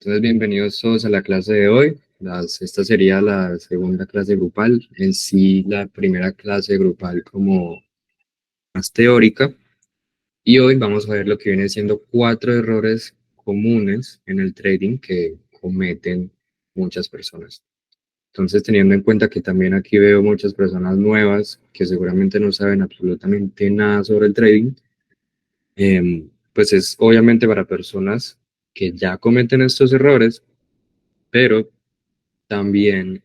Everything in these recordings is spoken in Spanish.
Entonces, bienvenidos todos a la clase de hoy. Esta sería la segunda clase grupal, en sí la primera clase grupal como más teórica. Y hoy vamos a ver lo que viene siendo 4 errores comunes en el trading que cometen muchas personas. Entonces, teniendo en cuenta que también aquí veo muchas personas nuevas que seguramente no saben absolutamente nada sobre el trading, pues es obviamente para personas que ya cometen estos errores, pero también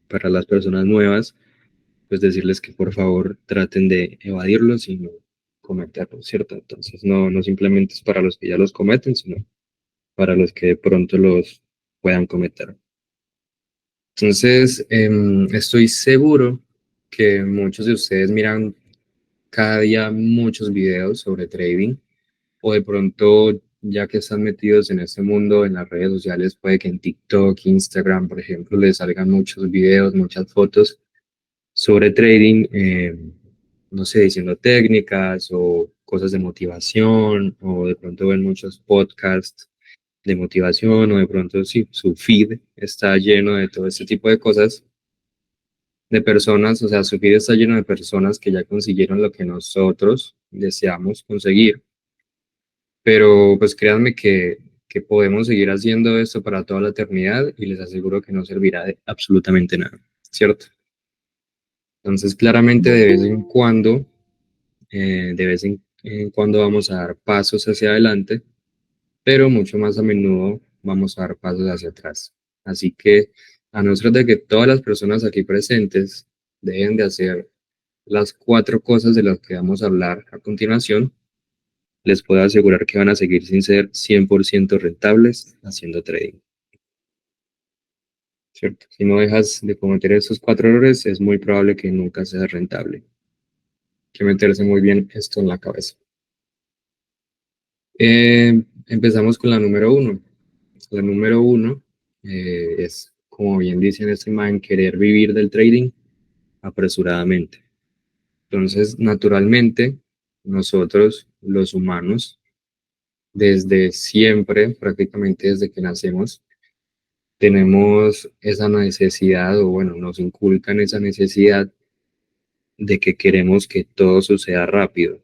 para las personas nuevas, pues decirles que por favor traten de evadirlos y no cometerlos, ¿cierto? Entonces no simplemente es para los que ya los cometen, sino para los que de pronto los puedan cometer. Entonces, estoy seguro que muchos de ustedes miran cada día muchos videos sobre trading o de pronto, ya que están metidos en este mundo, en las redes sociales, puede que en TikTok, Instagram, por ejemplo, les salgan muchos videos, muchas fotos sobre trading, no sé, diciendo técnicas o cosas de motivación, o de pronto ven muchos podcasts de motivación, o de pronto sí, su feed está lleno de todo este tipo de cosas, de personas, o sea, su feed está lleno de personas que ya consiguieron lo que nosotros deseamos conseguir, pero pues créanme que podemos seguir haciendo esto para toda la eternidad y les aseguro que no servirá de absolutamente nada, ¿cierto? Entonces, claramente de vez en cuando vamos a dar pasos hacia adelante, pero mucho más a menudo vamos a dar pasos hacia atrás. Así que, a no ser de que todas las personas aquí presentes deben de hacer las 4 cosas de las que vamos a hablar a continuación, les puedo asegurar que van a seguir sin ser 100% rentables haciendo trading, ¿cierto? Si no dejas de cometer esos 4 errores, es muy probable que nunca seas rentable. Hay que meterse muy bien esto en la cabeza. Empezamos con la número 1. La número 1 es, como bien dice en esta imagen, querer vivir del trading apresuradamente. Entonces, naturalmente, nosotros, los humanos, desde siempre, prácticamente desde que nacemos, tenemos esa necesidad, o bueno, nos inculcan esa necesidad de que queremos que todo suceda rápido.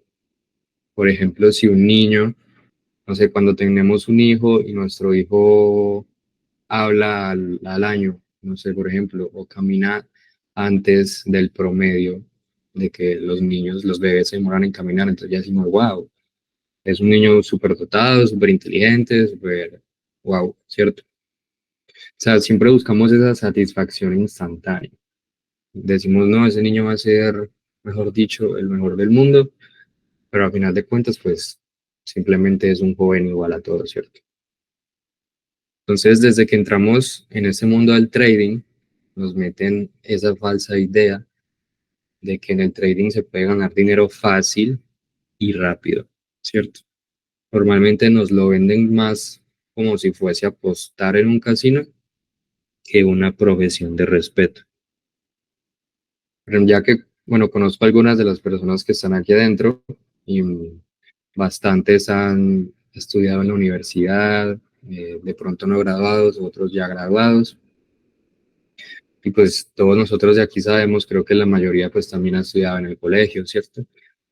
Por ejemplo, si un niño, no sé, cuando tenemos un hijo y nuestro hijo habla al año, no sé, por ejemplo, o camina antes del promedio de que los niños, los bebés se demoran en caminar, entonces ya decimos, wow, es un niño súper dotado, súper inteligente, súper, wow, ¿cierto? O sea, siempre buscamos esa satisfacción instantánea. Decimos, no, ese niño va a ser, mejor dicho, el mejor del mundo, pero a final de cuentas, pues simplemente es un joven igual a todos, ¿cierto? Entonces, desde que entramos en este mundo del trading, nos meten esa falsa idea de que en el trading se puede ganar dinero fácil y rápido, ¿cierto? Normalmente nos lo venden más como si fuese apostar en un casino que una profesión de respeto. Pero ya que, bueno, conozco algunas de las personas que están aquí adentro y bastantes han estudiado en la universidad, de pronto no graduados, otros ya graduados. Y pues todos nosotros de aquí sabemos, creo que la mayoría pues también ha estudiado en el colegio, ¿cierto?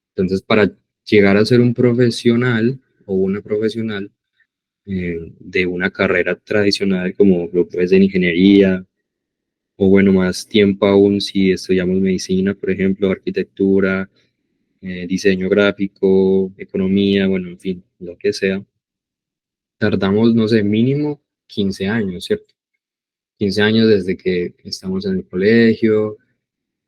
Entonces, para llegar a ser un profesional o una profesional de una carrera tradicional como lo puede ser ingeniería, o bueno, más tiempo aún si estudiamos medicina, por ejemplo, arquitectura, diseño gráfico, economía, bueno, en fin, lo que sea, tardamos, no sé, mínimo 15 años, ¿cierto? 15 años desde que estamos en el colegio,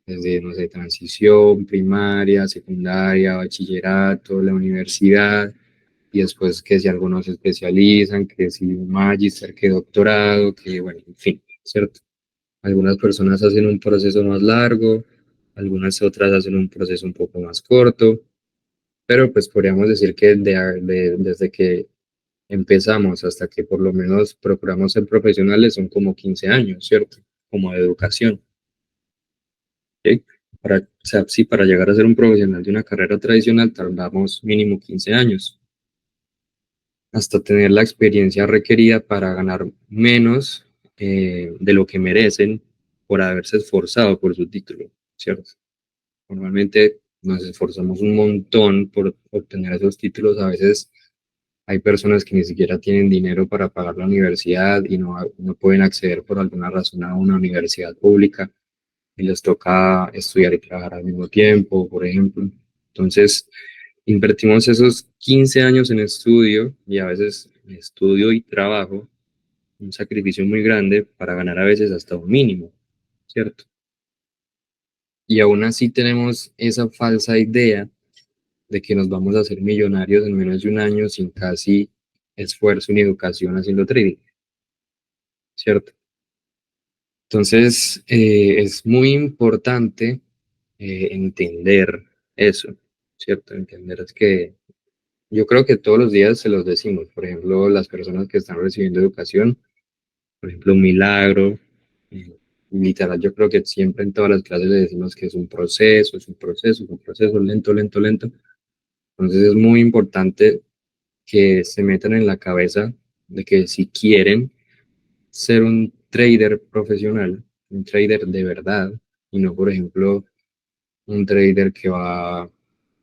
desde, no sé, transición, primaria, secundaria, bachillerato, la universidad, y después que si algunos se especializan, que si un magíster, que doctorado, que bueno, en fin, ¿cierto? Algunas personas hacen un proceso más largo, algunas otras hacen un proceso un poco más corto, pero pues podríamos decir que desde que empezamos hasta que por lo menos procuramos ser profesionales son como 15 años, ¿cierto? Como de educación. ¿Ok? O sea, sí, para llegar a ser un profesional de una carrera tradicional tardamos mínimo 15 años. hasta tener la experiencia requerida para ganar menos de lo que merecen por haberse esforzado por su título, ¿cierto? Normalmente nos esforzamos un montón por obtener esos títulos. A veces hay personas que ni siquiera tienen dinero para pagar la universidad y no pueden acceder por alguna razón a una universidad pública y les toca estudiar y trabajar al mismo tiempo, por ejemplo. Entonces, invertimos esos 15 años en estudio y a veces estudio y trabajo, un sacrificio muy grande para ganar a veces hasta un mínimo, ¿cierto? Y aún así tenemos esa falsa idea de que nos vamos a hacer millonarios en menos de un año sin casi esfuerzo ni educación haciendo trading, ¿cierto? Entonces, es muy importante entender eso, ¿cierto? Entender es que yo creo que todos los días se los decimos, por ejemplo, las personas que están recibiendo educación, por ejemplo, un milagro, eh, literal, yo creo que siempre en todas las clases le decimos que es un proceso, es un proceso, es un proceso lento, lento, lento. Entonces es muy importante que se metan en la cabeza de que si quieren ser un trader profesional, un trader de verdad, y no, por ejemplo, un trader que va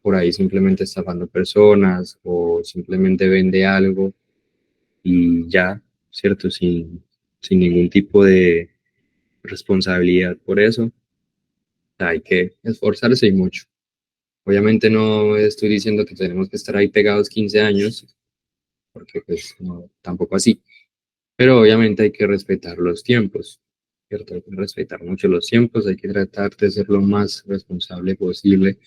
por ahí simplemente estafando personas o simplemente vende algo y ya, ¿cierto? Sin ningún tipo de responsabilidad por eso, hay que esforzarse y mucho. Obviamente no estoy diciendo que tenemos que estar ahí pegados 15 años, porque pues no, tampoco así. Pero obviamente hay que respetar los tiempos, ¿cierto? Hay que respetar mucho los tiempos, hay que tratar de ser lo más responsable posible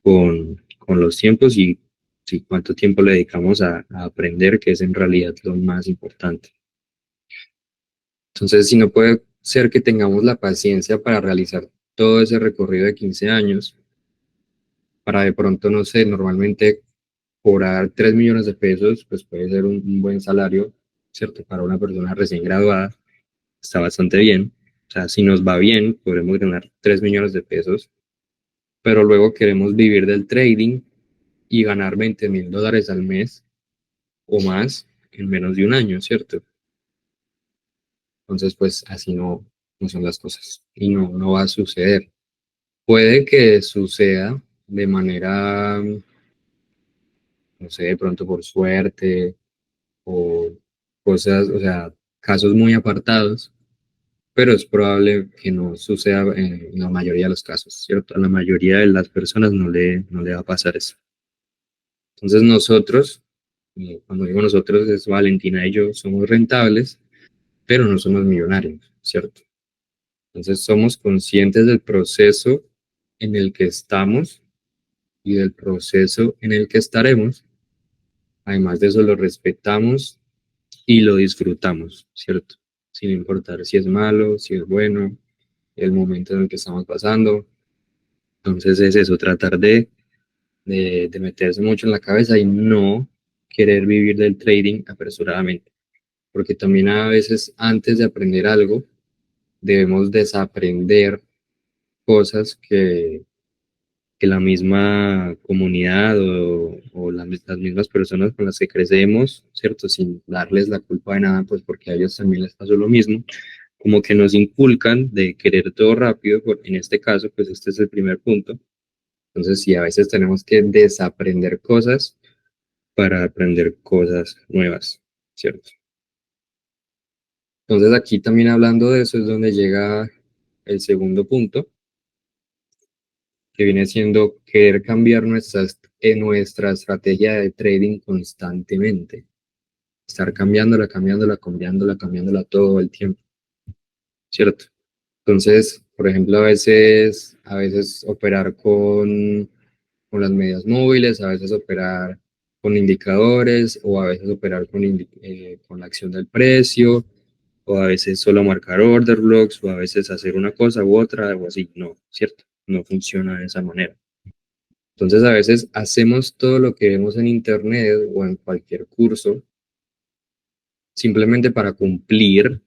con los tiempos y sí, cuánto tiempo le dedicamos a aprender, que es en realidad lo más importante. Entonces, si no puede ser que tengamos la paciencia para realizar todo ese recorrido de 15 años, para de pronto, no sé, normalmente cobrar 3 millones de pesos, pues puede ser un buen salario, ¿cierto? Para una persona recién graduada, está bastante bien. O sea, si nos va bien, podremos ganar 3 millones de pesos, pero luego queremos vivir del trading y ganar $20,000 al mes o más en menos de un año, ¿cierto? Entonces, pues así no son las cosas y no va a suceder. Puede que suceda de manera, no sé, de pronto por suerte o cosas, o sea, casos muy apartados, pero es probable que no suceda en la mayoría de los casos, ¿cierto? A la mayoría de las personas no le va a pasar eso. Entonces nosotros, cuando digo nosotros, es Valentina y yo, somos rentables, pero no somos millonarios, ¿cierto? Entonces somos conscientes del proceso en el que estamos y del proceso en el que estaremos. Además de eso, lo respetamos y lo disfrutamos, ¿cierto? Sin importar si es malo, si es bueno, el momento en el que estamos pasando. Entonces es eso, tratar de meterse mucho en la cabeza y no querer vivir del trading apresuradamente. Porque también a veces antes de aprender algo, debemos desaprender cosas que la misma comunidad o las mismas personas con las que crecemos, ¿cierto? Sin darles la culpa de nada, pues porque a ellos también les pasó lo mismo, como que nos inculcan de querer todo rápido, en este caso, pues este es el primer punto. Entonces, sí, a veces tenemos que desaprender cosas para aprender cosas nuevas, ¿cierto? Entonces, aquí también hablando de eso es donde llega el segundo punto, que viene siendo querer cambiar nuestra estrategia de trading constantemente. Estar cambiándola todo el tiempo, ¿cierto? Entonces, por ejemplo, a veces operar con las medias móviles, a veces operar con indicadores o a veces operar con la acción del precio o a veces solo marcar order blocks o a veces hacer una cosa u otra o así. No, ¿cierto? No funciona de esa manera. Entonces, a veces hacemos todo lo que vemos en internet o en cualquier curso simplemente para cumplir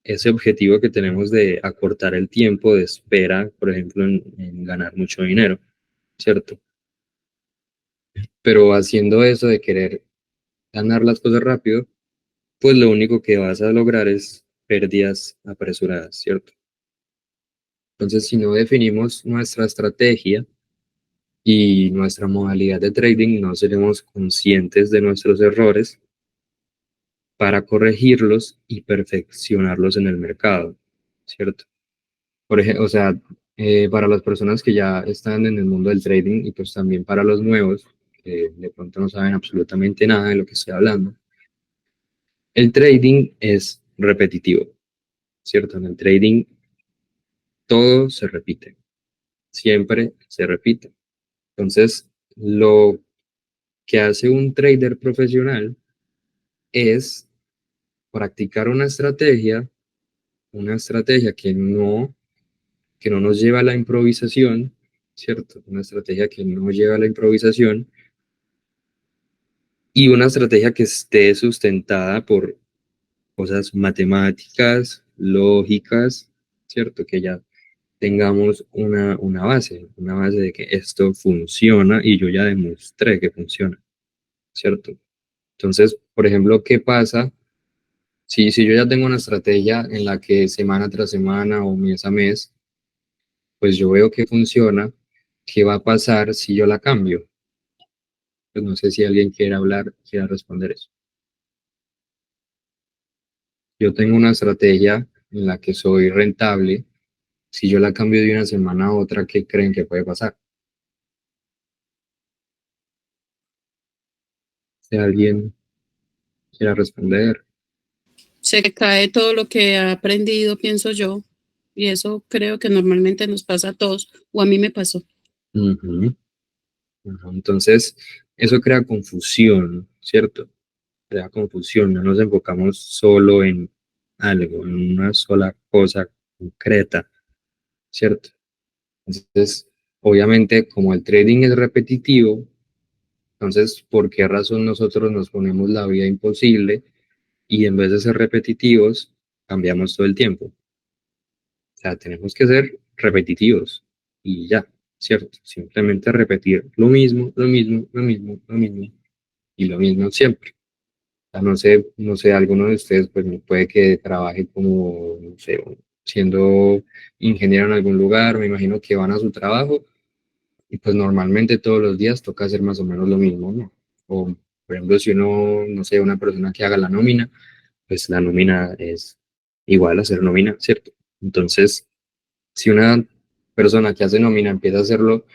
ese objetivo que tenemos de acortar el tiempo de espera, por ejemplo, en ganar mucho dinero, ¿cierto? Pero haciendo eso de querer ganar las cosas rápido, pues lo único que vas a lograr es pérdidas apresuradas, ¿cierto? Entonces, si no definimos nuestra estrategia y nuestra modalidad de trading, no seremos conscientes de nuestros errores para corregirlos y perfeccionarlos en el mercado, ¿cierto? Por ejemplo, o sea, para las personas que ya están en el mundo del trading y pues también para los nuevos, que de pronto no saben absolutamente nada de lo que estoy hablando, el trading es repetitivo, ¿cierto? En el trading todo se repite, siempre se repite. Entonces, lo que hace un trader profesional es practicar una estrategia que no nos lleva a la improvisación, ¿cierto? Una estrategia que no lleva a la improvisación y una estrategia que esté sustentada por cosas matemáticas, lógicas, ¿cierto? Que ya tengamos una base de que esto funciona y yo ya demostré que funciona, ¿cierto? Entonces, por ejemplo, ¿qué pasa si yo ya tengo una estrategia en la que semana tras semana o mes a mes, pues yo veo que funciona? ¿Qué va a pasar si yo la cambio? Pues no sé si alguien quiere hablar, quiera responder eso. Yo tengo una estrategia en la que soy rentable. Si yo la cambio de una semana a otra, ¿qué creen que puede pasar? Si alguien quiera responder. Se cae todo lo que ha aprendido, pienso yo, y eso creo que normalmente nos pasa a todos, o a mí me pasó. Ujú, ujú. Entonces, eso crea confusión, ¿cierto? Crea confusión. No nos enfocamos solo en algo, en una sola cosa concreta, ¿cierto? Entonces, obviamente, como el trading es repetitivo, entonces, ¿por qué razón nosotros nos ponemos la vida imposible y en vez de ser repetitivos, cambiamos todo el tiempo? O sea, tenemos que ser repetitivos y ya, ¿cierto? Simplemente repetir lo mismo, lo mismo, lo mismo, lo mismo y lo mismo siempre. O sea, no sé, alguno de ustedes pues puede que trabaje como, no sé, siendo ingeniero en algún lugar, me imagino que van a su trabajo y pues normalmente todos los días toca hacer más o menos lo mismo, ¿no? O, por ejemplo, si uno, no sé, una persona que haga la nómina, pues la nómina es igual a hacer nómina, ¿cierto? Entonces, si una persona que hace nómina empieza a hacerlo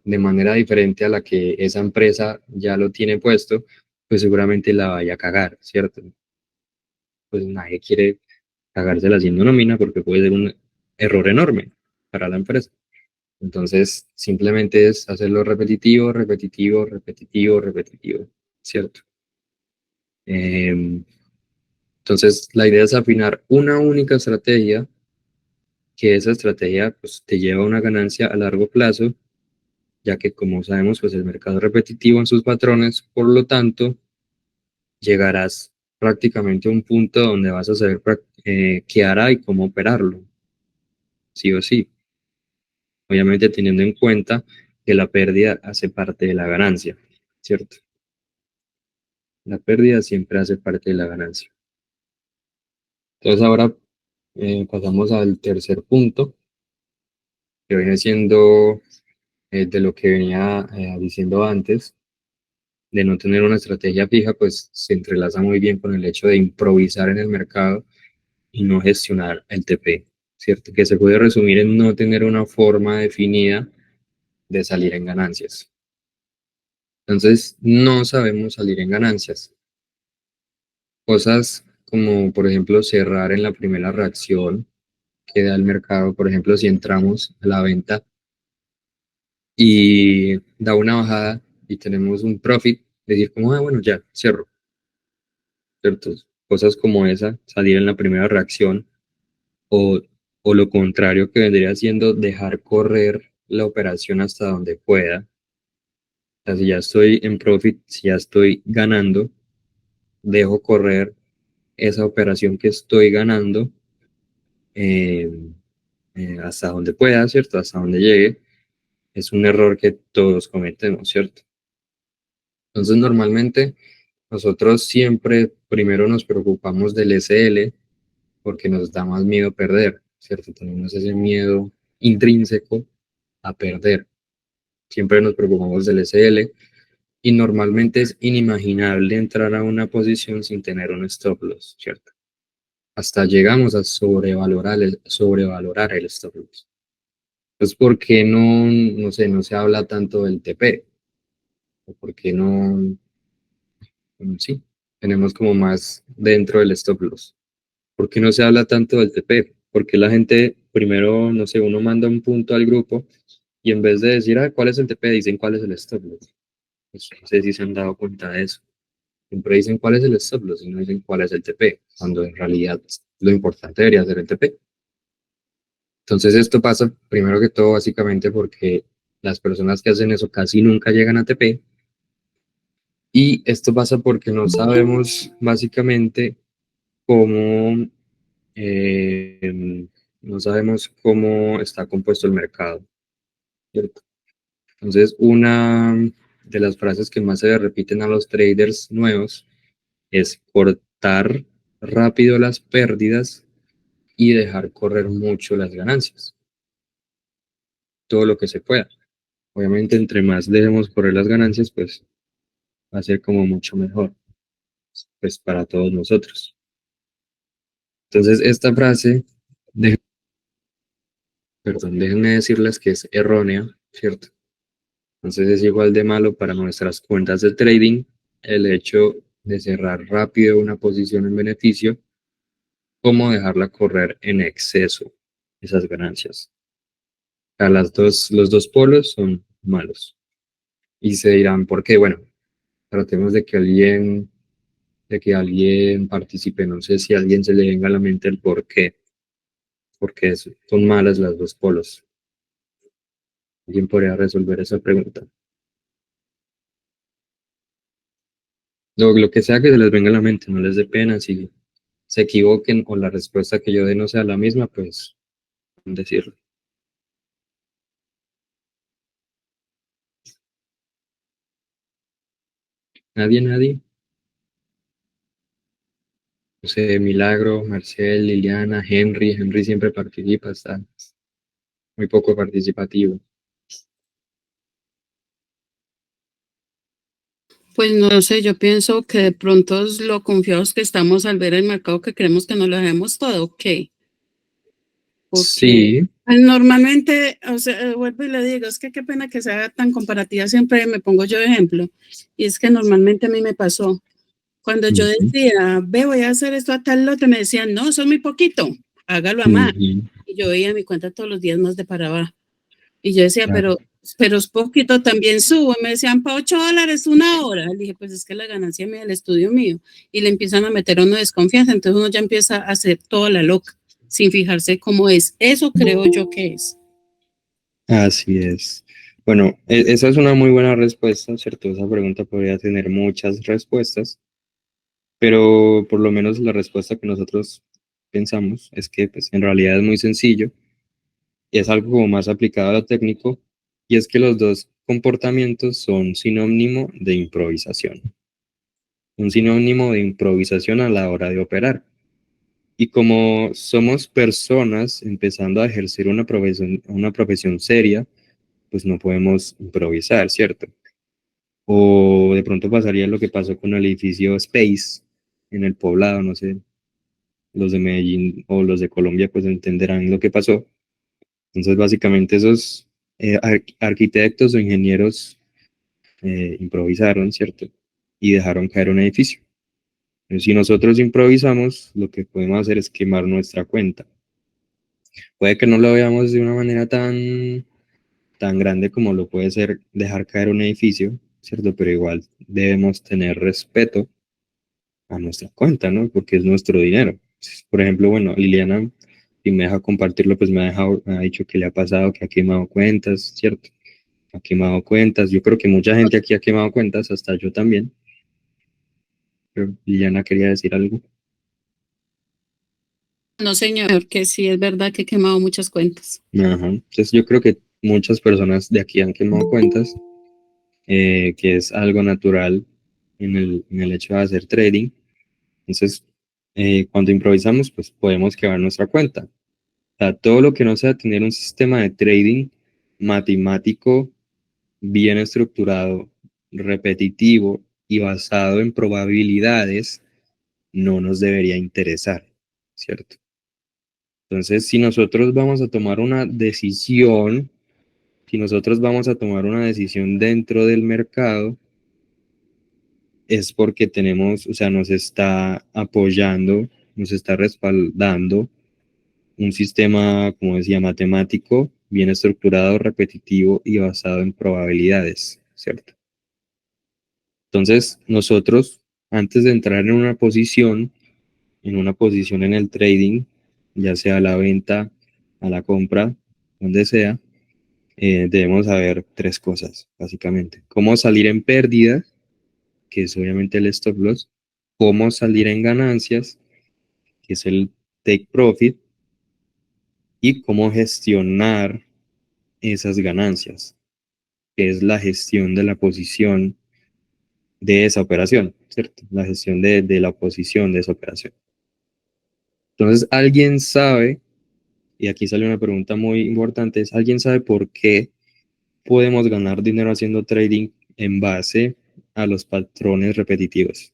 de manera diferente a la que esa empresa ya lo tiene puesto, pues seguramente la vaya a cagar, ¿cierto? Pues nadie quiere cagársela haciendo nómina porque puede ser un error enorme para la empresa. Entonces, simplemente es hacerlo repetitivo, repetitivo, repetitivo, repetitivo, ¿cierto? Entonces, la idea es afinar una única estrategia, que esa estrategia pues, te lleva a una ganancia a largo plazo, ya que como sabemos, pues el mercado es repetitivo en sus patrones, por lo tanto, llegarás prácticamente a un punto donde vas a saber qué hará y cómo operarlo, sí o sí. Obviamente teniendo en cuenta que la pérdida hace parte de la ganancia, ¿cierto? La pérdida siempre hace parte de la ganancia. Entonces ahora pasamos al tercer punto, que viene siendo de lo que venía diciendo antes, de no tener una estrategia fija, pues se entrelaza muy bien con el hecho de improvisar en el mercado y no gestionar el TP, ¿cierto? Que se puede resumir en no tener una forma definida de salir en ganancias. Entonces, no sabemos salir en ganancias. Cosas como, por ejemplo, cerrar en la primera reacción que da el mercado. Por ejemplo, si entramos a la venta y da una bajada y tenemos un profit, decir como, ah, bueno, ya, cierro, ¿cierto? Cosas como esa, salir en la primera reacción o, o lo contrario que vendría siendo dejar correr la operación hasta donde pueda. O sea, si ya estoy en profit, si ya estoy ganando, dejo correr esa operación que estoy ganando eh, hasta donde pueda, ¿cierto? Hasta donde llegue. Es un error que todos cometemos, ¿cierto? Entonces, normalmente nosotros siempre primero nos preocupamos del SL porque nos da más miedo perder, ¿cierto? Tenemos ese miedo intrínseco a perder. Siempre nos preocupamos del SL y normalmente es inimaginable entrar a una posición sin tener un stop loss, ¿cierto? Hasta llegamos a sobrevalorar el stop loss. Pues porque no, no sé, no se habla tanto del TP, o porque no, sí, tenemos como más dentro del stop loss. ¿Por qué no se habla tanto del TP? Porque la gente, primero, no sé, uno manda un punto al grupo y en vez de decir, ah, ¿cuál es el TP? Dicen cuál es el stop loss. Pues no sé si se han dado cuenta de eso. Siempre dicen cuál es el stop loss y no dicen cuál es el TP, cuando en realidad lo importante debería ser el TP. Entonces esto pasa primero que todo básicamente porque las personas que hacen eso casi nunca llegan a TP y esto pasa porque no sabemos básicamente cómo, no sabemos cómo está compuesto el mercado, ¿cierto? Entonces una de las frases que más se le repiten a los traders nuevos es cortar rápido las pérdidas y dejar correr mucho las ganancias, todo lo que se pueda. Obviamente, entre más dejemos correr las ganancias, pues va a ser como mucho mejor, pues para todos nosotros. Entonces, esta frase, de, perdón, déjenme decirles que es errónea, ¿cierto? Entonces es igual de malo para nuestras cuentas de trading el hecho de cerrar rápido una posición en beneficio como dejarla correr en exceso esas ganancias. A los dos polos son malos. Y se dirán, ¿por qué? Bueno, tratemos de que alguien participe. No sé si a alguien se le venga a la mente el por qué, porque son malas las dos polos. ¿Alguien podría resolver esa pregunta? Lo que sea que se les venga a la mente, no les dé pena. Si se equivoquen o la respuesta que yo dé no sea la misma, pues decirlo. Nadie, nadie. No sé, Milagro, Marcel, Liliana, Henry. Henry siempre participa, está muy poco participativo. Pues no sé, yo pienso que de pronto es lo confiados que estamos al ver el mercado que creemos que nos lo dejemos todo, ok. Porque Sí. pues, normalmente, o sea, vuelvo y le digo, es que qué pena que sea tan comparativa, siempre me pongo yo de ejemplo. Y es que normalmente a mí me pasó. Cuando yo Ujú, decía, ve, voy a hacer esto a tal lote, me decían, no, eso es muy poquito, hágalo a más. ujú, Y yo veía mi cuenta todos los días más de para abajo. Y yo decía, claro. pero es poquito, también subo. Y me decían, para $8 una hora. Le dije, pues es que la ganancia mía, el estudio mío. Y le empiezan a meter a uno desconfianza. Entonces uno ya empieza a hacer toda la loca, sin fijarse cómo es. Eso creo yo que es. Así es. Bueno, esa es una muy buena respuesta, ¿cierto? Esa pregunta podría tener muchas respuestas, pero por lo menos la respuesta que nosotros pensamos es que pues, en realidad es muy sencillo y es algo como más aplicado a lo técnico, y es que los dos comportamientos son sinónimo de improvisación, un sinónimo de improvisación a la hora de operar. Y como somos personas empezando a ejercer una profesión seria, pues no podemos improvisar, ¿cierto? O de pronto pasaría lo que pasó con el edificio Space en el Poblado, no sé, los de Medellín o los de Colombia pues entenderán lo que pasó. Entonces básicamente esos arquitectos o ingenieros improvisaron, ¿cierto? Y dejaron caer un edificio. Entonces, si nosotros improvisamos, lo que podemos hacer es quemar nuestra cuenta. Puede que no lo veamos de una manera tan grande como lo puede ser dejar caer un edificio, ¿cierto? Pero igual debemos tener respeto a nuestra cuenta, ¿no? Porque es nuestro dinero. Por ejemplo, bueno, Liliana, si me deja compartirlo, pues me ha dicho que le ha pasado, que ha quemado cuentas, ¿cierto? Ha quemado cuentas. Yo creo que mucha gente aquí ha quemado cuentas, hasta yo también. Pero Liliana quería decir algo. No, señor, que sí es verdad que he quemado muchas cuentas. Ajá. Entonces yo creo que muchas personas de aquí han quemado cuentas, que es algo natural, en el hecho de hacer trading. Entonces, cuando improvisamos, pues podemos quebrar nuestra cuenta. O sea, todo lo que no sea tener un sistema de trading matemático bien estructurado, repetitivo y basado en probabilidades, no nos debería interesar, ¿cierto? Entonces, si nosotros vamos a tomar una decisión, si nosotros vamos a tomar una decisión dentro del mercado, es porque tenemos, o sea, nos está apoyando, nos está respaldando un sistema, como decía, matemático, bien estructurado, repetitivo y basado en probabilidades, ¿cierto? Entonces, nosotros, antes de entrar en una posición en el trading, ya sea a la venta, a la compra, donde sea, debemos saber tres cosas, básicamente. Cómo salir en pérdida, que es obviamente el stop loss, cómo salir en ganancias, que es el take profit, y cómo gestionar esas ganancias, que es la gestión de la posición de esa operación, ¿cierto? La gestión de la posición de esa operación. Entonces, alguien sabe, y aquí sale una pregunta muy importante, es, ¿alguien sabe por qué podemos ganar dinero haciendo trading en base a los patrones repetitivos?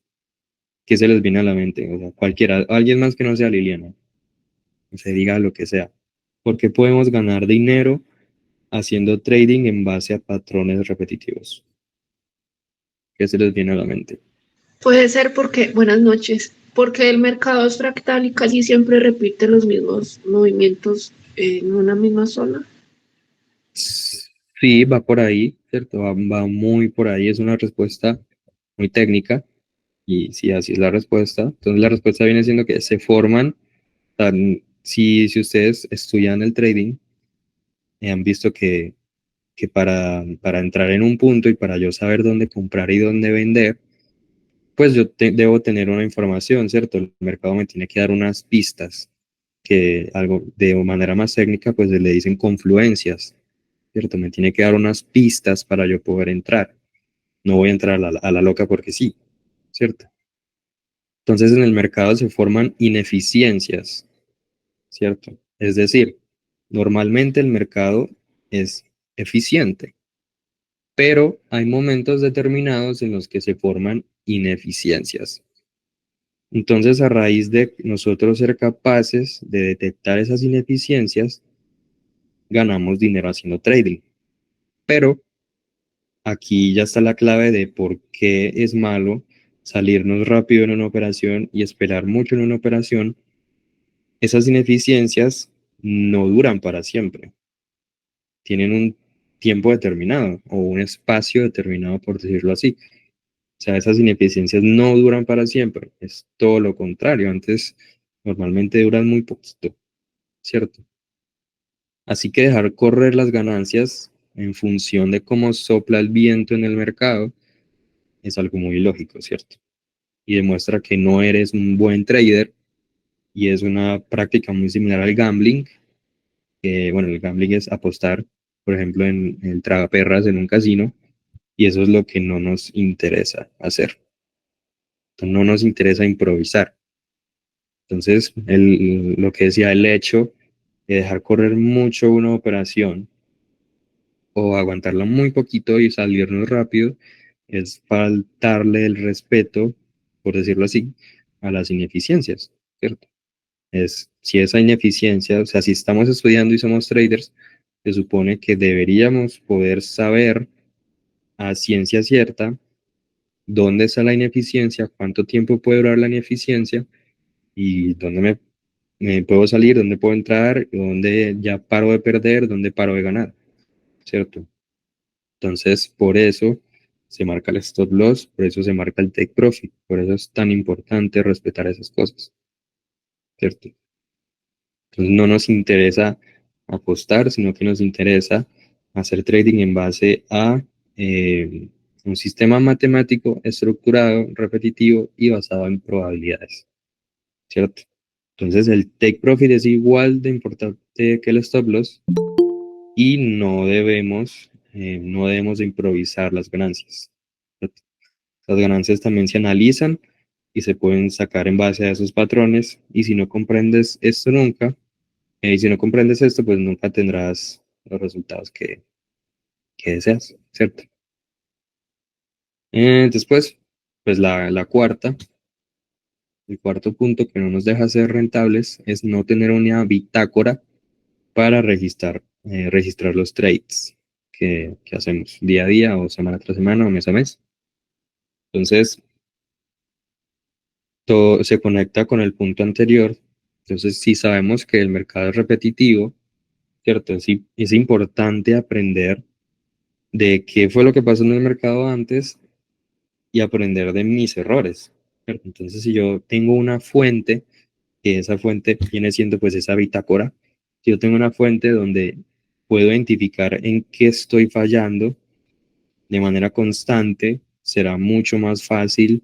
¿Qué se les viene a la mente? O sea, cualquiera, alguien más que no sea Liliana, se diga lo que sea. ¿Por qué podemos ganar dinero haciendo trading en base a patrones repetitivos? ¿Qué se les viene a la mente? Puede ser porque, buenas noches, porque el mercado es fractal y casi siempre repite los mismos movimientos en una misma zona. Sí, va por ahí, ¿cierto? Va muy por ahí, es una respuesta muy técnica y sí, así es la respuesta. Entonces la respuesta viene siendo que se forman, si ustedes estudian el trading, han visto que para entrar en un punto y para yo saber dónde comprar y dónde vender, pues yo debo tener una información, ¿cierto? El mercado me tiene que dar unas pistas que algo de manera más técnica, pues le dicen confluencias, ¿cierto? Me tiene que dar unas pistas para yo poder entrar. No voy a entrar a la loca porque sí, ¿cierto? Entonces en el mercado se forman ineficiencias, ¿cierto? Es decir, normalmente el mercado es eficiente, pero hay momentos determinados en los que se forman ineficiencias. Entonces, a raíz de nosotros ser capaces de detectar esas ineficiencias, ganamos dinero haciendo trading. Pero aquí ya está la clave de por qué es malo salirnos rápido en una operación y esperar mucho en una operación. Esas ineficiencias no duran para siempre. Tienen un tiempo determinado o un espacio determinado, por decirlo así. O sea, esas ineficiencias no duran para siempre. Es todo lo contrario. Antes normalmente duran muy poquito, ¿cierto? Así que dejar correr las ganancias en función de cómo sopla el viento en el mercado es algo muy lógico, ¿cierto? Y demuestra que no eres un buen trader y es una práctica muy similar al gambling, que bueno, el gambling es apostar, por ejemplo, en el tragaperras en un casino, y eso es lo que no nos interesa hacer. Entonces, no nos interesa improvisar. Entonces, lo que decía, el hecho de dejar correr mucho una operación o aguantarla muy poquito y salirnos rápido es faltarle el respeto, por decirlo así, a las ineficiencias, ¿cierto? Es si esa ineficiencia, o sea, si estamos estudiando y somos traders, se supone que deberíamos poder saber a ciencia cierta dónde está la ineficiencia, cuánto tiempo puede durar la ineficiencia y dónde me puedo salir, dónde puedo entrar, dónde ya paro de perder, dónde paro de ganar, ¿cierto? Entonces, por eso se marca el stop loss, por eso se marca el take profit, por eso es tan importante respetar esas cosas, ¿cierto? Entonces, no nos interesa apostar, sino que nos interesa hacer trading en base a un sistema matemático estructurado, repetitivo y basado en probabilidades, ¿cierto? Entonces, el take profit es igual de importante que el stop loss y no debemos de improvisar las ganancias, ¿cierto? Las ganancias también se analizan y se pueden sacar en base a esos patrones. Y si no comprendes esto nunca, y si no comprendes esto, pues nunca tendrás los resultados que deseas, ¿cierto? Después, pues la cuarta, el cuarto punto que no nos deja ser rentables es no tener una bitácora para registrar los trades que hacemos día a día o semana tras semana o mes a mes. Entonces, todo se conecta con el punto anterior. Entonces, si sabemos que el mercado es repetitivo, ¿cierto? Es importante aprender de qué fue lo que pasó en el mercado antes y aprender de mis errores, ¿cierto? Entonces, si yo tengo una fuente, que esa fuente viene siendo pues esa bitácora, si yo tengo una fuente donde puedo identificar en qué estoy fallando de manera constante, será mucho más fácil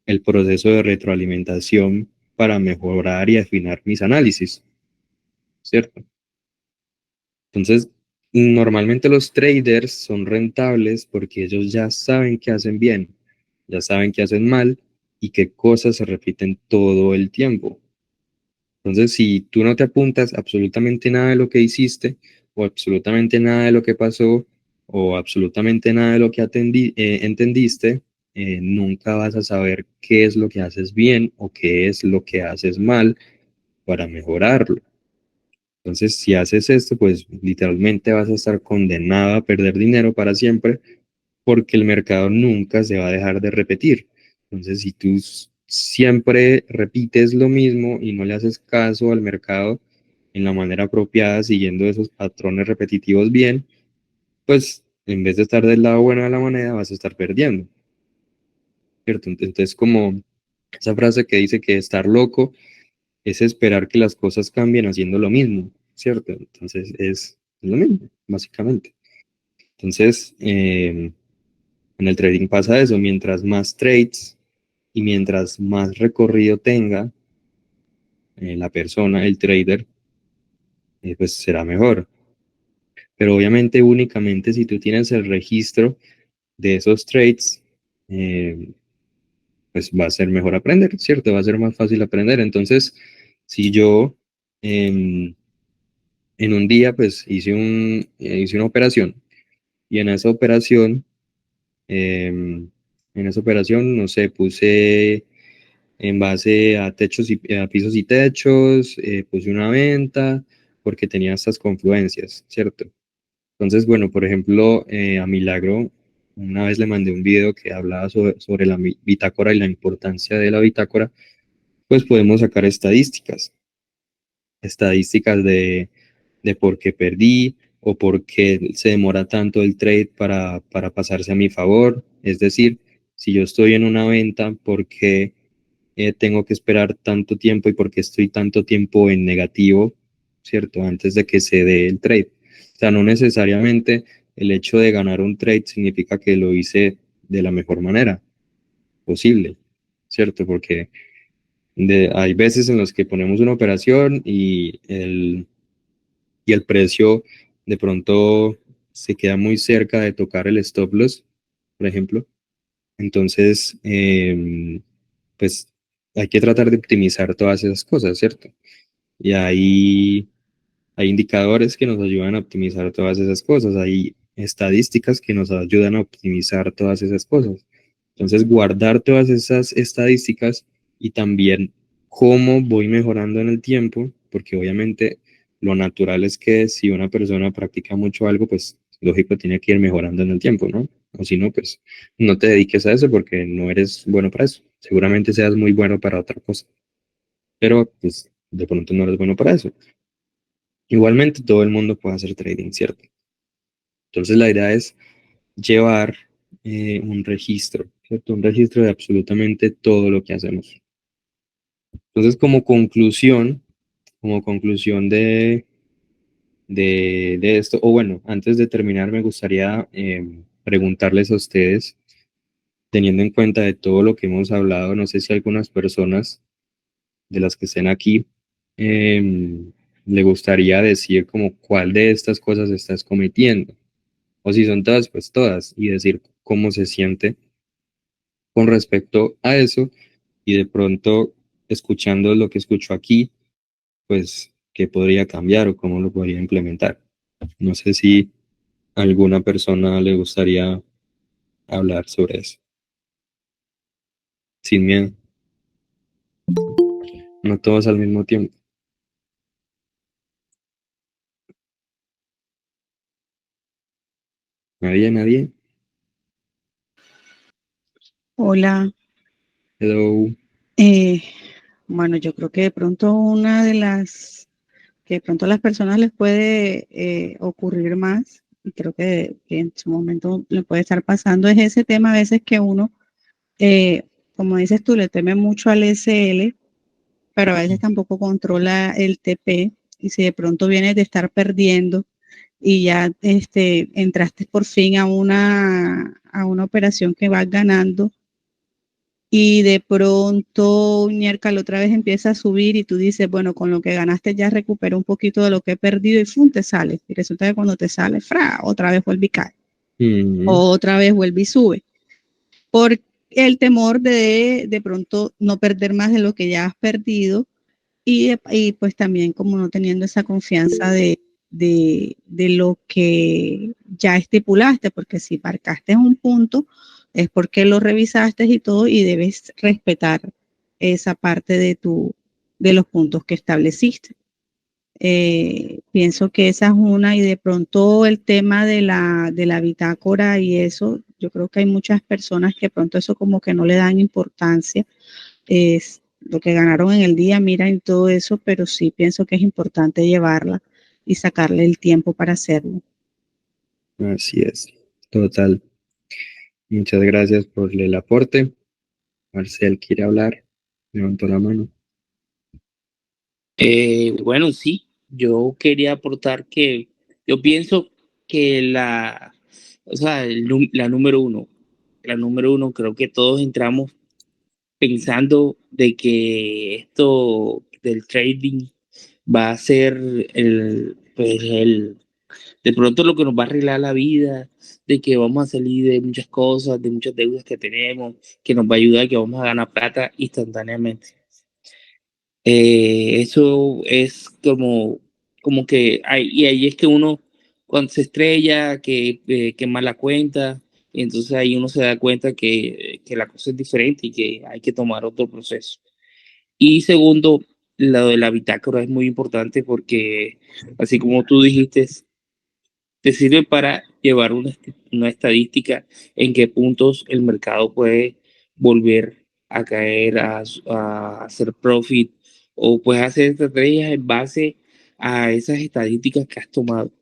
el proceso de retroalimentación para mejorar y afinar mis análisis, ¿cierto? Entonces, normalmente los traders son rentables porque ellos ya saben qué hacen bien, ya saben qué hacen mal y qué cosas se repiten todo el tiempo. Entonces, si tú no te apuntas absolutamente nada de lo que hiciste, o absolutamente nada de lo que pasó, o absolutamente nada de lo que entendiste, nunca vas a saber qué es lo que haces bien o qué es lo que haces mal para mejorarlo. Entonces, si haces esto, pues literalmente vas a estar condenado a perder dinero para siempre porque el mercado nunca se va a dejar de repetir. Entonces, si tú siempre repites lo mismo y no le haces caso al mercado en la manera apropiada, siguiendo esos patrones repetitivos bien, pues en vez de estar del lado bueno de la moneda, vas a estar perdiendo, ¿cierto? Entonces, como esa frase que dice que estar loco es esperar que las cosas cambien haciendo lo mismo, ¿cierto? Entonces, es lo mismo, básicamente. Entonces, en el trading pasa eso, mientras más trades y mientras más recorrido tenga la persona, el trader, pues será mejor. Pero obviamente únicamente si tú tienes el registro de esos trades, eh, pues va a ser mejor aprender, ¿cierto? Va a ser más fácil aprender. Entonces, si yo en un día pues hice una operación y en esa operación, no sé, puse en base a techos y a pisos y techos, puse una venta porque tenía estas confluencias, ¿cierto? Entonces, bueno, por ejemplo, a Milagro, una vez le mandé un video que hablaba sobre la bitácora y la importancia de la bitácora, pues podemos sacar estadísticas de por qué perdí o por qué se demora tanto el trade para pasarse a mi favor. Es decir, si yo estoy en una venta, ¿por qué tengo que esperar tanto tiempo y por qué estoy tanto tiempo en negativo, ¿cierto? Antes de que se dé el trade. O sea, no necesariamente el hecho de ganar un trade significa que lo hice de la mejor manera posible, ¿cierto? Porque hay veces en los que ponemos una operación y el precio de pronto se queda muy cerca de tocar el stop loss, por ejemplo. Entonces, pues hay que tratar de optimizar todas esas cosas, ¿cierto? Y hay indicadores que nos ayudan a optimizar todas esas cosas, hay estadísticas que nos ayudan a optimizar todas esas cosas. Entonces, guardar todas esas estadísticas y también cómo voy mejorando en el tiempo, porque obviamente lo natural es que si una persona practica mucho algo, pues lógico tiene que ir mejorando en el tiempo, ¿no? O si no, pues no te dediques a eso porque no eres bueno para eso. Seguramente seas muy bueno para otra cosa, pero pues de pronto no eres bueno para eso. Igualmente todo el mundo puede hacer trading, ¿cierto? Entonces la idea es llevar un registro, ¿cierto? Un registro de absolutamente todo lo que hacemos. Entonces, como conclusión de esto, o bueno, antes de terminar, me gustaría preguntarles a ustedes, teniendo en cuenta de todo lo que hemos hablado, no sé si algunas personas de las que estén aquí le gustaría decir como cuál de estas cosas estás cometiendo, o si son todas, pues todas, y decir cómo se siente con respecto a eso y de pronto escuchando lo que escucho aquí, pues qué podría cambiar o cómo lo podría implementar. No sé si a alguna persona le gustaría hablar sobre eso. Sin miedo. No todos al mismo tiempo. Nadie. Hola, Hello. eh, bueno, yo creo que de pronto una de las que de pronto a las personas les puede ocurrir más, y creo que en su momento le puede estar pasando, es ese tema a veces que uno, como dices tú, le teme mucho al SL, pero a veces tampoco controla el TP, y si de pronto vienes de estar perdiendo y ya entraste por fin a una operación que vas ganando, y de pronto miércoles otra vez empieza a subir y tú dices, bueno, con lo que ganaste ya recupero un poquito de lo que he perdido y ¡fum! Te sale. Y resulta que cuando te sale, otra vez vuelve y cae. Otra vez vuelve y sube. Por el temor de pronto no perder más de lo que ya has perdido y pues también como no teniendo esa confianza de lo que ya estipulaste, porque si marcaste un punto es porque lo revisaste y todo y debes respetar esa parte de los puntos que estableciste. Pienso que esa es una y de pronto el tema de la bitácora y eso, yo creo que hay muchas personas que pronto eso como que no le dan importancia, es lo que ganaron en el día, miran todo eso, pero sí pienso que es importante llevarla y sacarle el tiempo para hacerlo. Así es. Total. Muchas gracias por el aporte. Marcel quiere hablar. Levantó la mano. Bueno, sí, yo quería aportar que yo pienso que o sea, la número uno, creo que todos entramos pensando de que esto del trading va a ser de pronto lo que nos va a arreglar la vida, de que vamos a salir de muchas cosas, de muchas deudas que tenemos, que nos va a ayudar, que vamos a ganar plata instantáneamente. Eso es como que y ahí es que uno cuando se estrella, que mala cuenta, y entonces ahí uno se da cuenta que la cosa es diferente y que hay que tomar otro proceso. Y segundo, lo de la bitácora es muy importante porque, así como tú dijiste, te sirve para llevar una estadística en qué puntos el mercado puede volver a caer, a hacer profit, o puedes hacer estrategias en base a esas estadísticas que has tomado,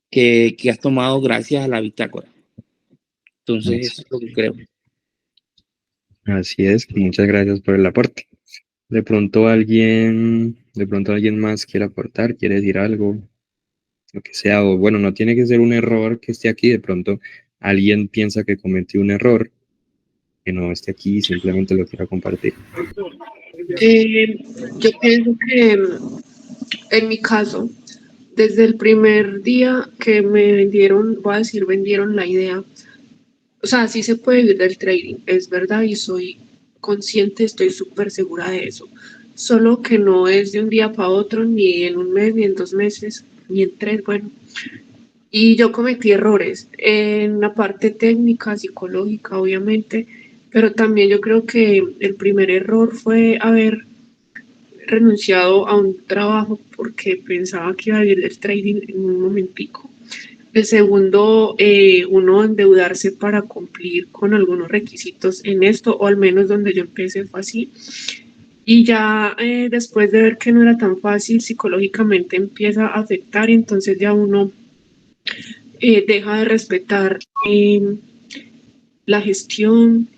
que has tomado gracias a la bitácora. Entonces, eso es lo que creo. Así es. Muchas gracias por el aporte. De pronto alguien más quiere aportar, quiere decir algo, lo que sea, o bueno, no tiene que ser un error que esté aquí, de pronto alguien piensa que cometió un error, que no esté aquí y simplemente lo quiera compartir. Yo pienso que en mi caso, desde el primer día que me vendieron la idea, o sea, sí se puede vivir del trading, es verdad, y soy consciente, estoy súper segura de eso. Solo que no es de un día para otro, ni en un mes, ni en 2 meses, ni en 3, bueno. Y yo cometí errores en la parte técnica, psicológica, obviamente, pero también yo creo que el primer error fue haber renunciado a un trabajo porque pensaba que iba a vivir del trading en un momentico. El segundo, uno endeudarse para cumplir con algunos requisitos en esto, o al menos donde yo empecé fue así. Y ya después de ver que no era tan fácil, psicológicamente empieza a afectar y entonces ya uno deja de respetar la gestión,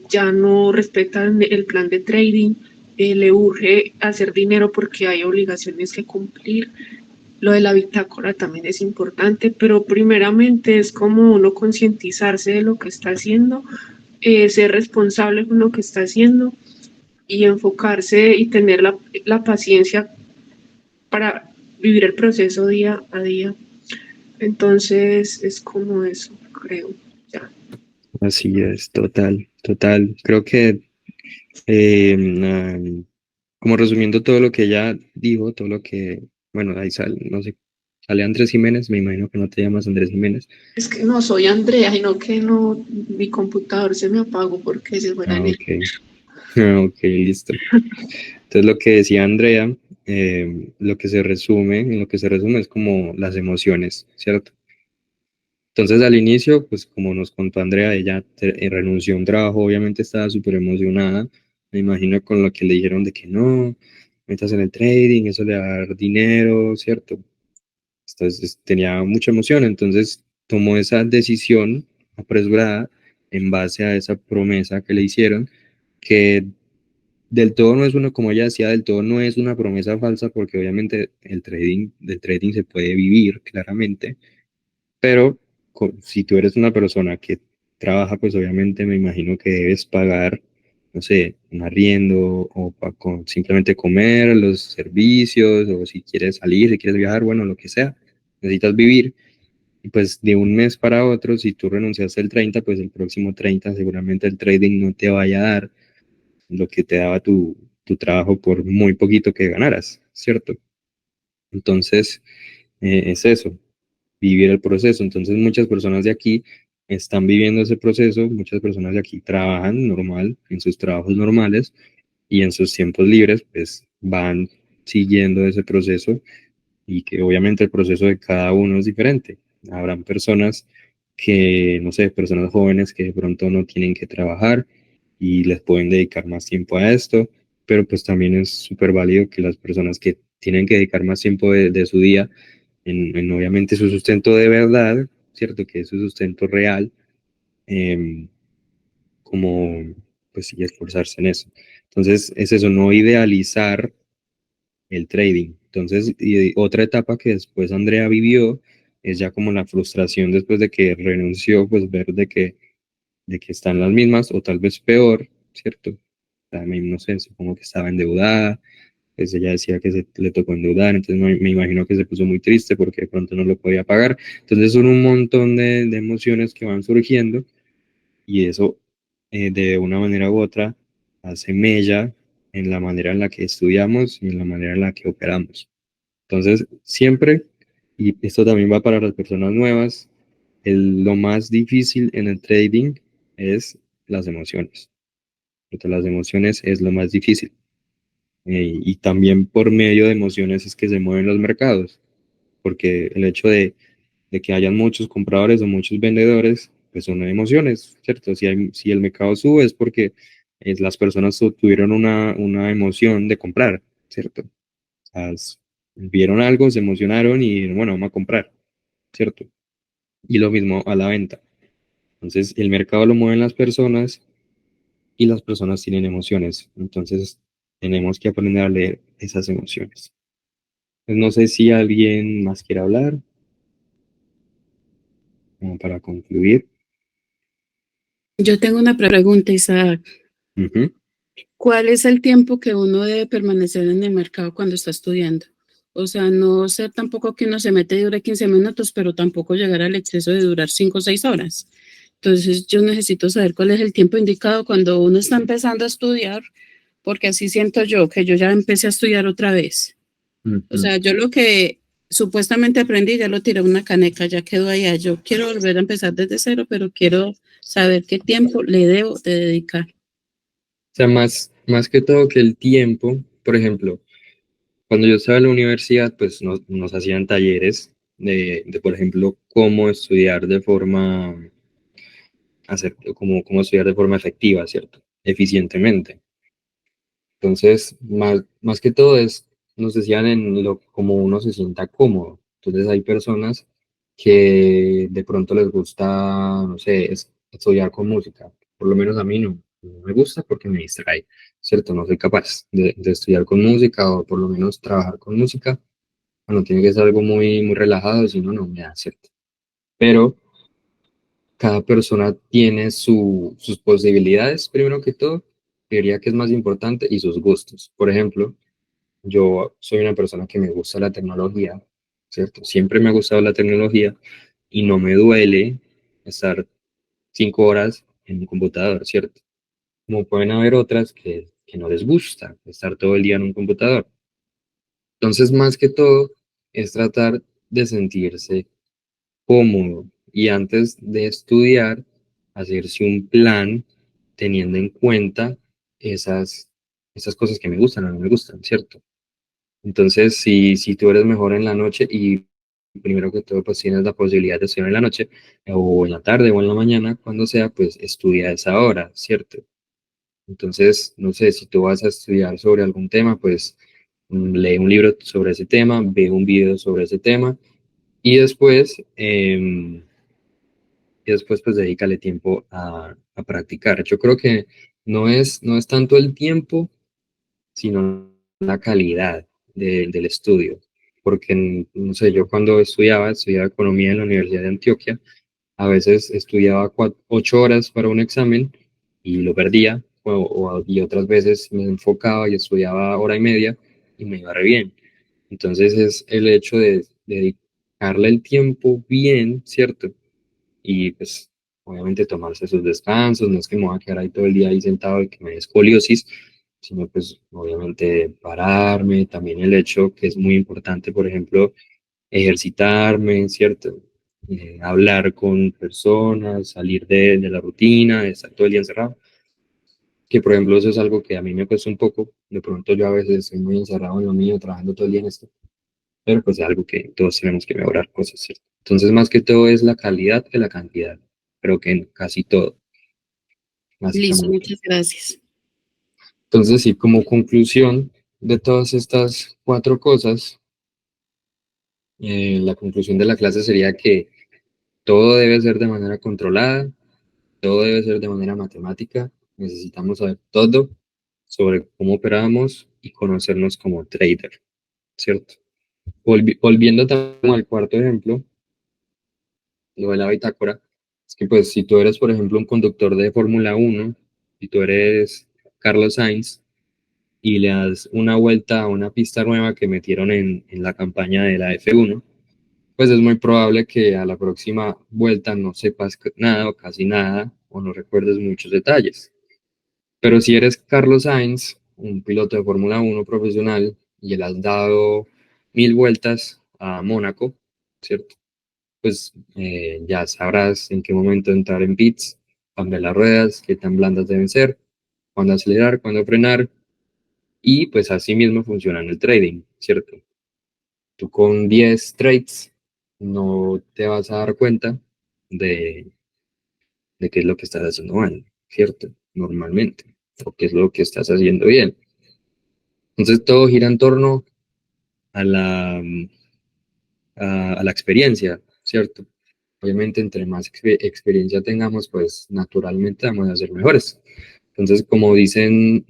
ya no respeta el plan de trading, le urge hacer dinero porque hay obligaciones que cumplir. Lo de la bitácora también es importante, pero primeramente es como uno concientizarse de lo que está haciendo, ser responsable con lo que está haciendo y enfocarse y tener la paciencia para vivir el proceso día a día. Entonces es como eso, creo. Ya. Así es, total, total. Creo que, como resumiendo todo lo que ella dijo, todo lo que, bueno, ahí sale, no sé, sale Andrés Jiménez, me imagino que no te llamas Andrés Jiménez. Es que no soy Andrea, sino que no, mi computador se me apagó porque se fue la Ah, energía. ok. Ah, ok, listo. Entonces lo que decía Andrea, lo que se resume, en lo que se resume es como las emociones, ¿cierto? Entonces al inicio, pues como nos contó Andrea, ella renunció a un trabajo, obviamente estaba súper emocionada, me imagino con lo que le dijeron de que no, metas en el trading, eso le va a dar dinero, ¿cierto? Entonces tenía mucha emoción, entonces tomó esa decisión apresurada en base a esa promesa que le hicieron, que del todo no es una, como ella decía, del todo no es una promesa falsa, porque obviamente del trading se puede vivir claramente, pero si tú eres una persona que trabaja, pues obviamente me imagino que debes pagar, no sé, un arriendo o simplemente comer, los servicios, o si quieres salir, si quieres viajar, bueno, lo que sea, necesitas vivir. Y pues de un mes para otro, si tú renunciaste el 30, pues el próximo 30 seguramente el trading no te vaya a dar lo que te daba tu trabajo por muy poquito que ganaras, ¿cierto? Entonces, es eso, vivir el proceso. Entonces, muchas personas de aquí están viviendo ese proceso, muchas personas de aquí trabajan normal, en sus trabajos normales y en sus tiempos libres, pues van siguiendo ese proceso y que obviamente el proceso de cada uno es diferente. Habrán personas que, no sé, personas jóvenes que de pronto no tienen que trabajar y les pueden dedicar más tiempo a esto, pero pues también es súper válido que las personas que tienen que dedicar más tiempo de su día en obviamente su sustento de verdad, ¿cierto? Que es su sustento real, em, como pues sí, esforzarse en eso. Entonces es eso, no idealizar el trading. Entonces, y otra etapa que después Andrea vivió es ya como la frustración después de que renunció, pues ver de que están las mismas o tal vez peor, ¿cierto? También, no sé, supongo que estaba endeudada, pues ella decía que se le tocó endeudar, entonces me imagino que se puso muy triste porque de pronto no lo podía pagar. Entonces son un montón de emociones que van surgiendo y eso de una manera u otra hace mella en la manera en la que estudiamos y en la manera en la que operamos. Entonces, siempre, y esto también va para las personas nuevas, lo más difícil en el trading es las emociones, porque las emociones es lo más difícil. Y también por medio de emociones es que se mueven los mercados, porque el hecho de que hayan muchos compradores o muchos vendedores, pues son emociones, ¿cierto? Si el mercado sube es porque las personas tuvieron una emoción de comprar, ¿cierto? O sea, vieron algo, se emocionaron y bueno, vamos a comprar, ¿cierto? Y lo mismo a la venta. Entonces, el mercado lo mueven las personas y las personas tienen emociones. Entonces, tenemos que aprender a leer esas emociones. Pues no sé si alguien más quiere hablar, como para concluir. Yo tengo una pregunta, Isaac. Ujú. ¿Cuál es el tiempo que uno debe permanecer en el mercado cuando está estudiando? O sea, no ser tampoco que uno se mete y dure 15 minutos, pero tampoco llegar al exceso de durar 5 o 6 horas. Entonces, yo necesito saber cuál es el tiempo indicado cuando uno está empezando a estudiar, porque así siento yo que yo ya empecé a estudiar otra vez. O Ujú. sea, yo lo que supuestamente aprendí ya lo tiré a una caneca, ya quedó allá. Yo quiero volver a empezar desde cero, pero quiero saber qué tiempo le debo de dedicar. O sea, más que todo que el tiempo, por ejemplo, cuando yo estaba en la universidad, pues nos hacían talleres por ejemplo, cómo estudiar de forma, cómo estudiar de forma efectiva, ¿cierto? Eficientemente. Entonces, más que todo nos decían cómo uno se sienta cómodo. Entonces, hay personas que de pronto les gusta, no sé, estudiar con música. Por lo menos a mí no me gusta porque me distrae, ¿cierto? No soy capaz de estudiar con música o por lo menos trabajar con música. Bueno, tiene que ser algo muy, muy relajado, si no, no me da, ¿cierto? Pero cada persona tiene sus posibilidades, primero que todo, diría que es más importante, y sus gustos. Por ejemplo, yo soy una persona que me gusta la tecnología, ¿cierto? Siempre me ha gustado la tecnología y no me duele estar 5 horas en un computador, ¿cierto? Como pueden haber otras que no les gusta estar todo el día en un computador. Entonces, más que todo, es tratar de sentirse cómodo y antes de estudiar, hacerse un plan teniendo en cuenta esas, esas cosas que me gustan o no me gustan, ¿cierto? Entonces, si tú eres mejor en la noche y primero que todo, pues tienes la posibilidad de estudiar en la noche o en la tarde o en la mañana, cuando sea, pues estudia a esa hora, ¿cierto? Entonces, no sé, si tú vas a estudiar sobre algún tema, pues lee un libro sobre ese tema, ve un video sobre ese tema y después pues dedícale tiempo a practicar. Yo creo que no es tanto el tiempo, sino la calidad del estudio. Porque, no sé, yo cuando estudiaba economía en la Universidad de Antioquia, a veces estudiaba 8 horas para un examen y lo perdía, y otras veces me enfocaba y estudiaba hora y media y me iba re bien. Entonces es el hecho de dedicarle el tiempo bien, ¿cierto? Y pues obviamente tomarse sus descansos, no es que me voy a quedar ahí todo el día ahí sentado y que me dé escoliosis, sino pues obviamente pararme, también el hecho que es muy importante, por ejemplo, ejercitarme, ¿cierto? Hablar con personas, salir de la rutina, de estar todo el día encerrado, que por ejemplo eso es algo que a mí me cuesta un poco, de pronto yo a veces estoy muy encerrado en lo mío, trabajando todo el día en esto, pero pues es algo que todos tenemos que mejorar cosas, ¿cierto? Entonces más que todo es la calidad que la cantidad, creo que en casi todo, Listo, básicamente. muchas gracias. Entonces sí, como conclusión de todas estas 4 cosas, la conclusión de la clase sería que todo debe ser de manera controlada, todo debe ser de manera matemática, necesitamos saber todo sobre cómo operamos y conocernos como trader, ¿cierto? Volviendo también al cuarto ejemplo, lo de la bitácora, es que pues si tú eres, por ejemplo, un conductor de Fórmula 1, si tú eres Carlos Sainz y le das una vuelta a una pista nueva que metieron en la campaña de la F1, pues es muy probable que a la próxima vuelta no sepas nada o casi nada o no recuerdes muchos detalles. Pero si eres Carlos Sainz, un piloto de Fórmula 1 profesional, y le has dado 1000 vueltas a Mónaco, ¿cierto? Pues ya sabrás en qué momento entrar en pits, cambiar las ruedas, qué tan blandas deben ser, cuándo acelerar, cuándo frenar, y pues así mismo funciona en el trading, ¿cierto? Tú con 10 trades no te vas a dar cuenta de, de qué es lo que estás haciendo mal, ¿cierto? Normalmente, o qué es lo que estás haciendo bien. Entonces todo gira en torno a la experiencia, ¿cierto? Obviamente, entre más experiencia tengamos, pues naturalmente vamos a ser mejores. Entonces, como dicen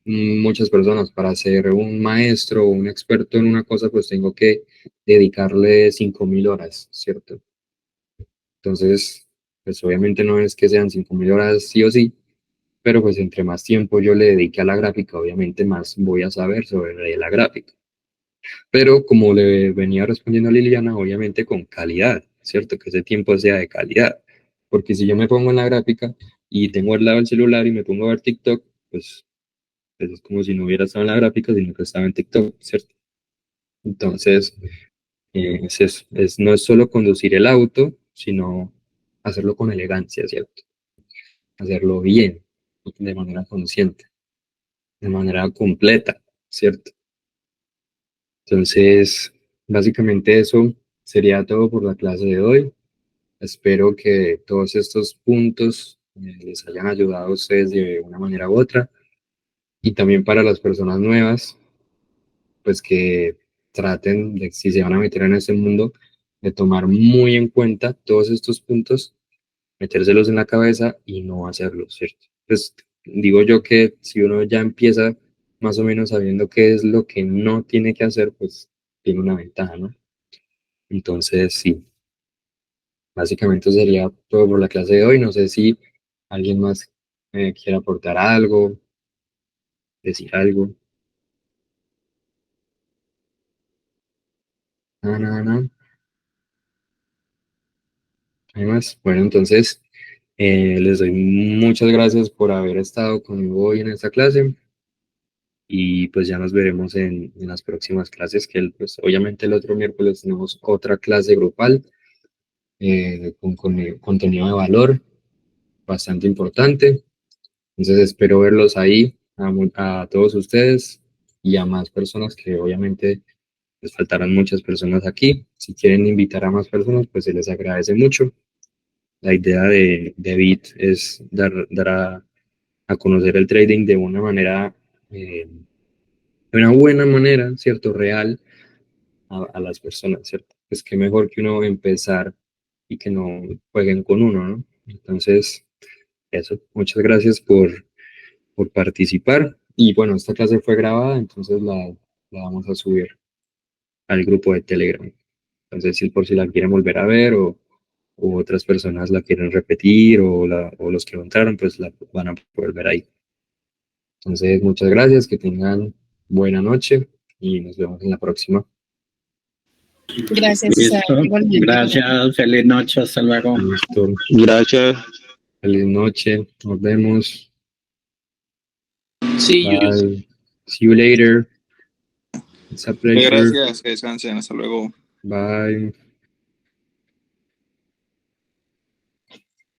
muchas personas, para ser un maestro o un experto en una cosa, pues tengo que dedicarle 5000 horas, ¿cierto? Entonces, pues obviamente no es que sean 5000 horas sí o sí, pero pues entre más tiempo yo le dedique a la gráfica, obviamente más voy a saber sobre la gráfica. Pero como le venía respondiendo a Liliana, obviamente con calidad, ¿cierto? Que ese tiempo sea de calidad. Porque si yo me pongo en la gráfica y tengo al lado el celular y me pongo a ver TikTok, pues es como si no hubiera estado en la gráfica, sino que estaba en TikTok, ¿cierto? Entonces, es eso, no es solo conducir el auto, sino hacerlo con elegancia, ¿cierto? Hacerlo bien, de manera consciente, de manera completa, ¿cierto? Entonces, básicamente eso sería todo por la clase de hoy. Espero que todos estos puntos les hayan ayudado a ustedes de una manera u otra. Y también para las personas nuevas, pues que traten de, si se van a meter en este mundo, de tomar muy en cuenta todos estos puntos, metérselos en la cabeza y no hacerlos, ¿cierto? Pues digo yo que si uno ya empieza más o menos sabiendo qué es lo que no tiene que hacer, pues tiene una ventaja, ¿no? Entonces, sí, básicamente sería todo por la clase de hoy. No sé si alguien más quiere aportar algo, decir algo. Nada, nada, nada. ¿Hay más? Bueno, entonces Les doy muchas gracias por haber estado conmigo hoy en esta clase y pues ya nos veremos en las próximas clases, que pues obviamente el otro miércoles tenemos otra clase grupal con contenido de valor bastante importante. Entonces espero verlos ahí a todos ustedes y a más personas que obviamente les faltarán muchas personas aquí. Si quieren invitar a más personas, pues se les agradece mucho. La idea de Bit es dar a conocer el trading de una manera, de una buena manera, ¿cierto? Real a las personas, ¿cierto? Pues qué mejor que uno empezar y que no jueguen con uno, ¿no? Entonces, eso, muchas gracias por participar. Y bueno, esta clase fue grabada, entonces la vamos a subir al grupo de Telegram. Entonces, si por si la quieren volver a ver o otras personas la quieren repetir o los que no entraron, pues la van a poder ver ahí. Entonces, muchas gracias, que tengan buena noche y nos vemos en la próxima. Gracias, Listo. igualmente. Gracias. Feliz noche. Hasta luego. Listo. Gracias. Feliz noche. Nos vemos. Sí, Bye. See you later. It's a pleasure. Gracias. Que descansen. Hasta luego. Bye.